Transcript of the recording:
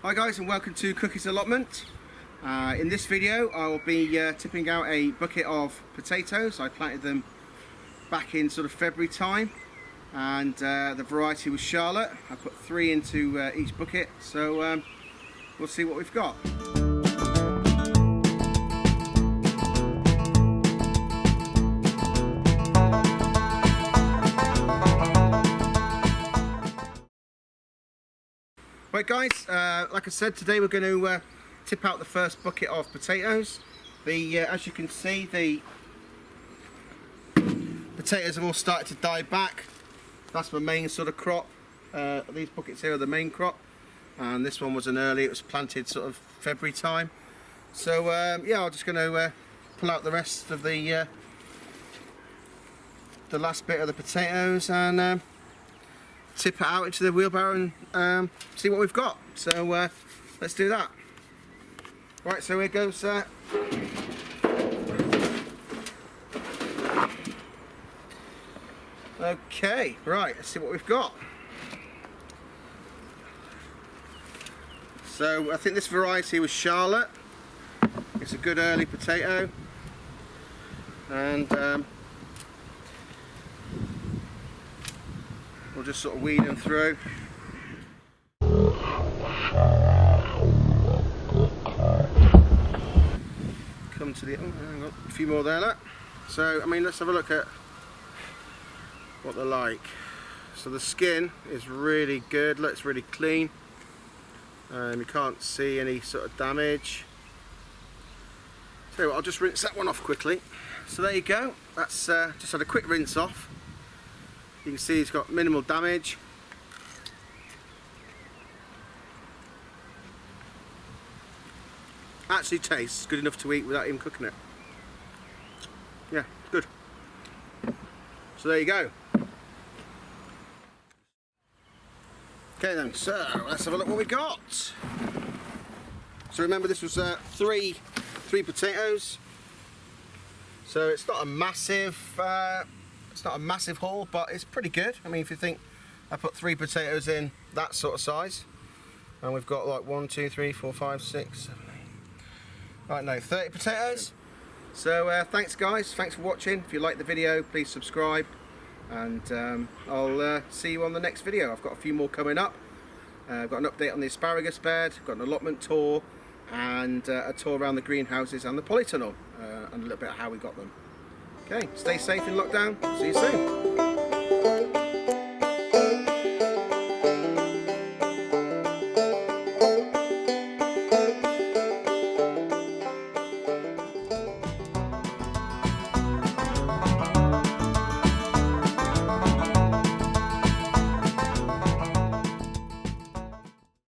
Hi guys, and welcome to Cookies Allotment. In this video I will be tipping out a bucket of potatoes. I planted them back in sort of February time, and the variety was Charlotte. I put 3 into each bucket, so we'll see what we've got. Right guys, like I said, today we're going to tip out the first bucket of potatoes. As you can see, the potatoes have all started to die back. That's my main sort of crop. These buckets here are the main crop, and this one was an early. It was planted sort of February time. So yeah, I'm just going to pull out the rest of the last bit of the potatoes and tip it out into the wheelbarrow and see what we've got. So let's do that. Right, so here goes okay, right, let's see what we've got. So I think this variety was Charlotte. It's a good early potato, and we'll just sort of weed them through. Come to the, oh, hang on, a few more there, look. So, I mean, let's have a look at what they're like. So the skin is really good, looks really clean. You can't see any sort of damage. So I'll just rinse that one off quickly. So there you go, that's just had a quick rinse off. You can see it's got minimal damage. Actually tastes good enough to eat without even cooking it. Yeah, good. So there you go. Okay then, so let's have a look what we got. So remember, this was three potatoes. So it's not a massive haul, but it's pretty good. I mean, if you think I put 3 potatoes in that sort of size, and we've got like 1, 2, 3, 4, 5, 6, 7, 8. Right, no, 30 potatoes. So thanks guys, thanks for watching. If you like the video, please subscribe, and I'll see you on the next video. I've got a few more coming up. I've got an update on the asparagus bed, got an allotment tour, and a tour around the greenhouses and the polytunnel, and a little bit of how we got them. Okay, stay safe in lockdown. See you soon.